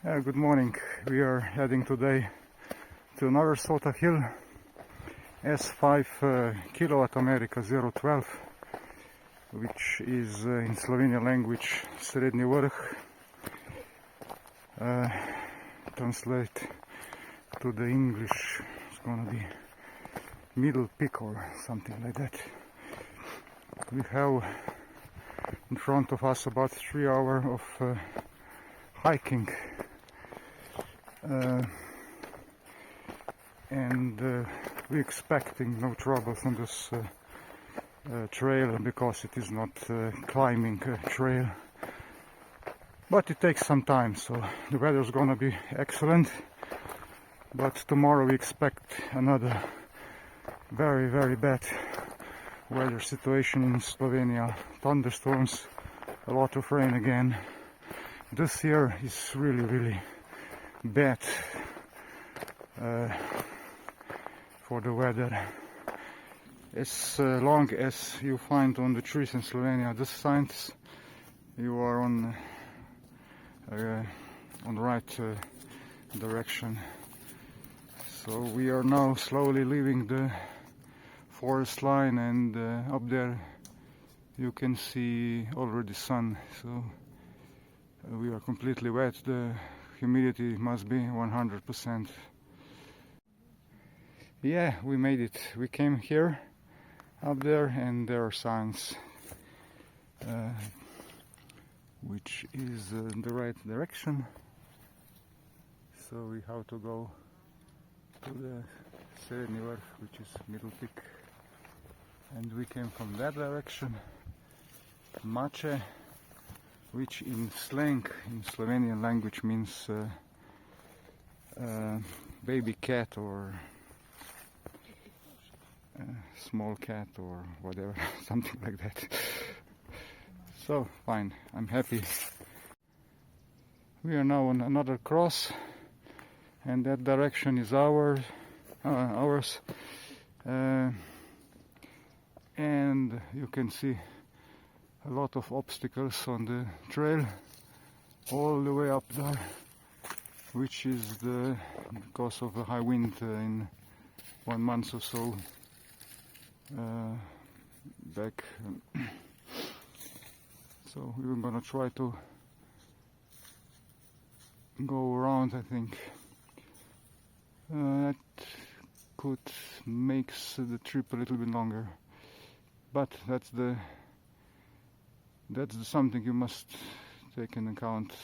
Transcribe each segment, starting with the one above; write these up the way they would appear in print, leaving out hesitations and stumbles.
Good morning. We are heading today to another sort of hill, S5 kilowatt America 012, which is in Slovenian language Srednji vrh. Translate to the English, it's gonna be middle peak or something like that. We have in front of us about 3 hours of hiking. We're expecting no troubles on this trail because it is not climbing trail, but it takes some time, so the weather is gonna be excellent. But tomorrow we expect another very bad weather situation in Slovenia. Thunderstorms, a lot of rain again. This year is really bad for the weather. As long as you find on the trees in Slovenia these signs, you are on the right direction. So we are now slowly leaving the forest line, and up there you can see already sun. So we are completely wet. The humidity must be 100%. Yeah, we made it. We came here, up there, and there are signs which is in the right direction. So we have to go to the Srednji vrh, which is middle peak, and we came from that direction. Mače, which in slang, in Slovenian language, means baby cat or small cat or whatever, something like that. So fine, I'm happy. We are now on another cross, and that direction is ours. And you can see a lot of obstacles on the trail all the way up there, which is because of the high wind in 1 month or so back. So we're gonna try to go around. I think that could make the trip a little bit longer, but that's something you must take into account.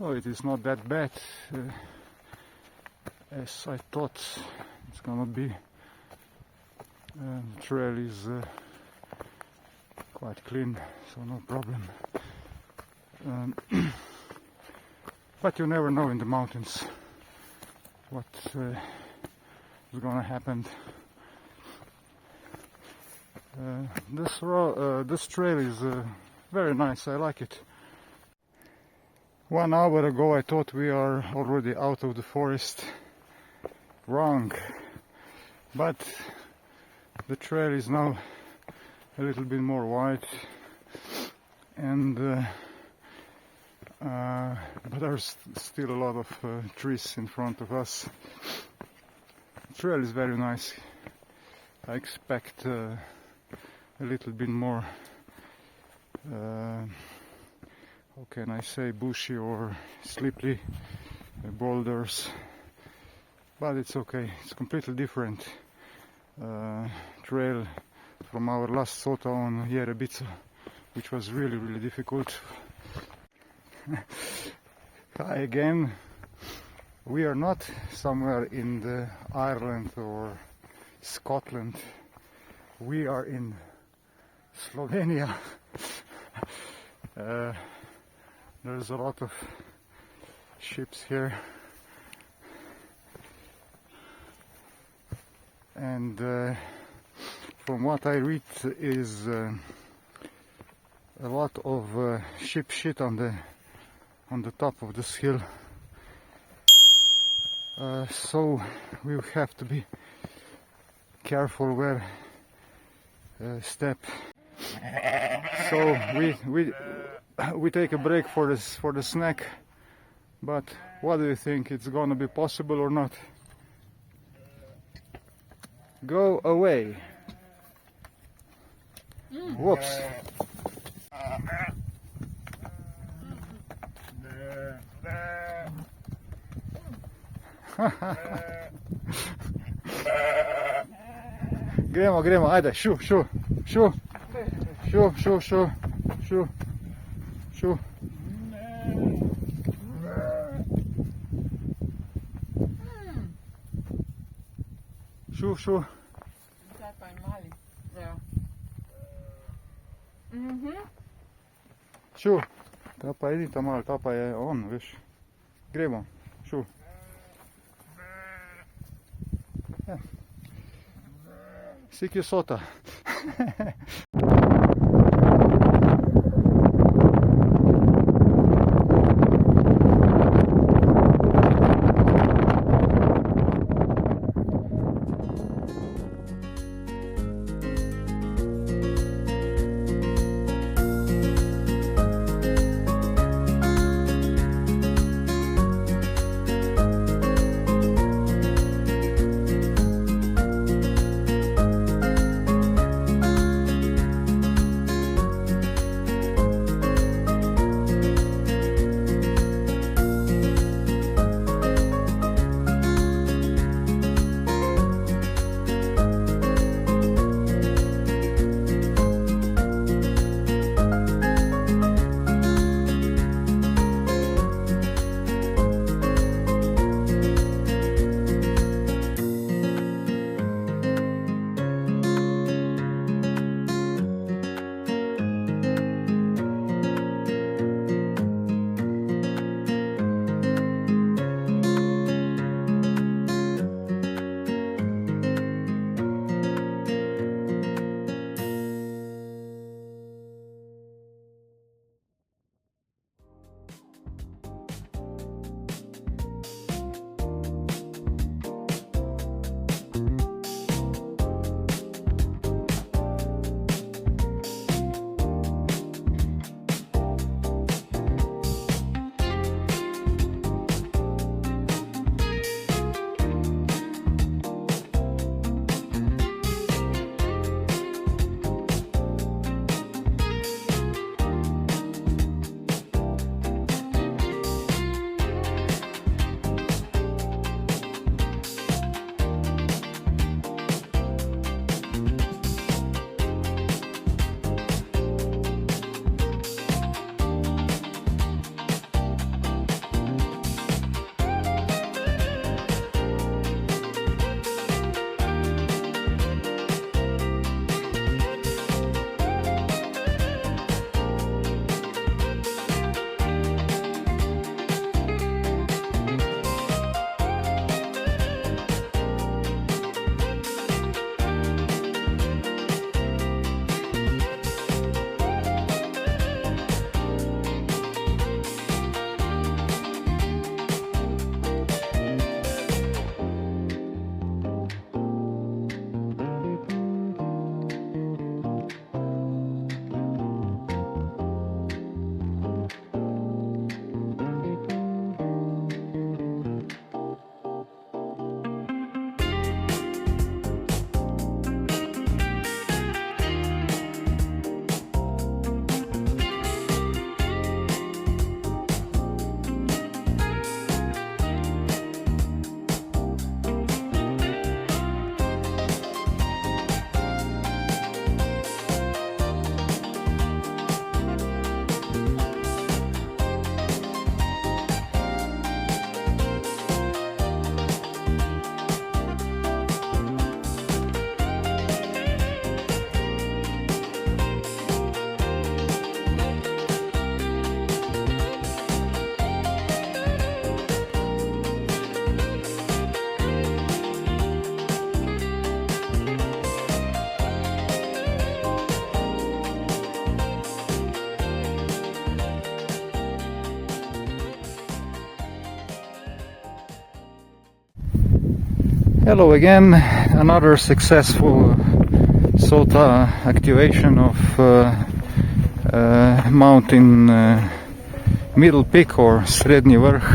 Oh, it is not that bad as I thought it's gonna be. The trail is quite clean, so no problem. But you never know in the mountains what is gonna happen. This trail is very nice. I like it. 1 hour ago I thought we are already out of the forest. Wrong. But the trail is now a little bit more wide, and but there's still a lot of trees in front of us. The trail is very nice. I expect a little bit more, how can I say, bushy or slippery boulders, but it's okay. It's completely different trail from our last sota on Jerebica, which was really difficult. Hi again. We are not somewhere in the Ireland or Scotland. We are in Slovenia. There's a lot of ships here, and from what I read is a lot of ship shit on the top of this hill. So we have to be careful where step. So we take a break for the snack But what do you think? It's gonna be possible or not? Go away. Whoops. Gremo, ajde, šu. Šu. Zdaj pa je mali. Šu. Ta pa idi ta malo, ta pa je on, veš. Gremo, šu. Si ki sota. Hello again, another successful SOTA activation of mountain middle peak or Srednji vrh,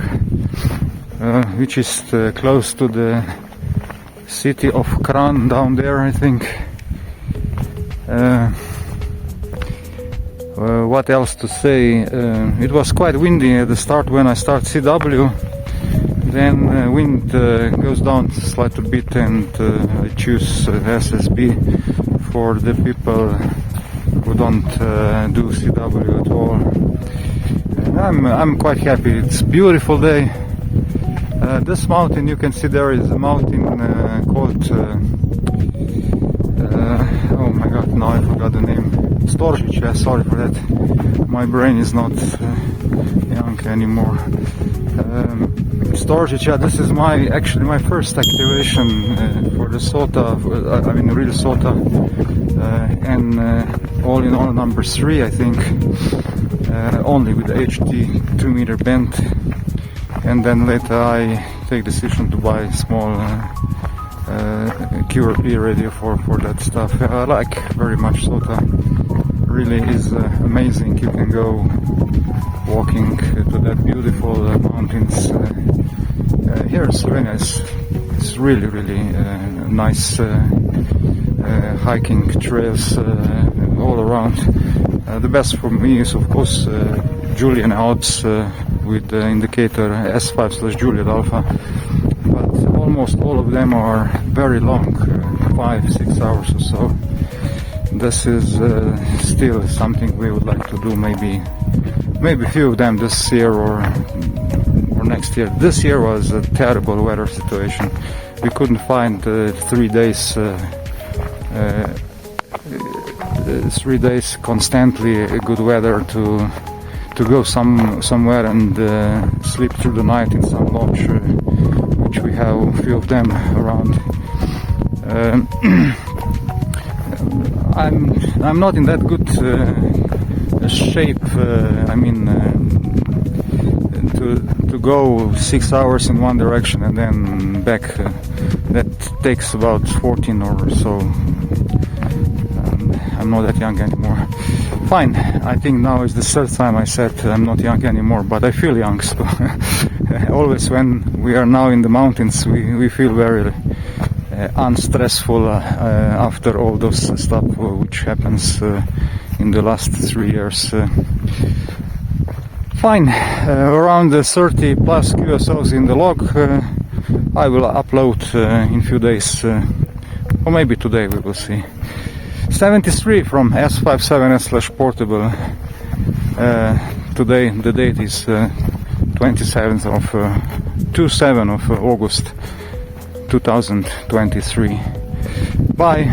which is close to the city of Kran down there, I think. What else to say? It was quite windy at the start when I start CW. Then wind goes down slightly bit, and I choose SSB for the people who don't do CW at all. I'm quite happy. It's a beautiful day. This mountain, you can see there is a mountain called oh my god, now I forgot the name. Storžiće, sorry for that. My brain is not young anymore. Storžiće, this is actually my first activation for the SOTA, I mean real SOTA, and all in all number 3, I think, only with HD 2-meter bend, and then later I take decision to buy small QRP radio for that stuff. I like very much SOTA. Really is amazing. You can go walking to that beautiful mountains. Here in Slovenia is really nice hiking trails all around. The best for me is of course Julian Alps with the indicator S5/Juliet Alpha, but almost all of them are very long, 5-6 hours or so. This is still something we would like to do, maybe a few of them this year or next year. This year was a terrible weather situation. We couldn't find 3 days 3 days constantly good weather to go somewhere and sleep through the night in some lodge, which we have a few of them around. I'm not in that good shape. I mean, to go 6 hours in one direction and then back. That takes about 14 or so. I'm not that young anymore. Fine. I think now is the third time I said I'm not young anymore, but I feel young. So always when we are now in the mountains, we feel very unstressful after all those stuff which happens in the last 3 years. Fine, around 30 plus QSOs in the log. I will upload in few days, or maybe today, we will see. 73 from S57S/portable. Today the date is 27th of August 2023. Bye.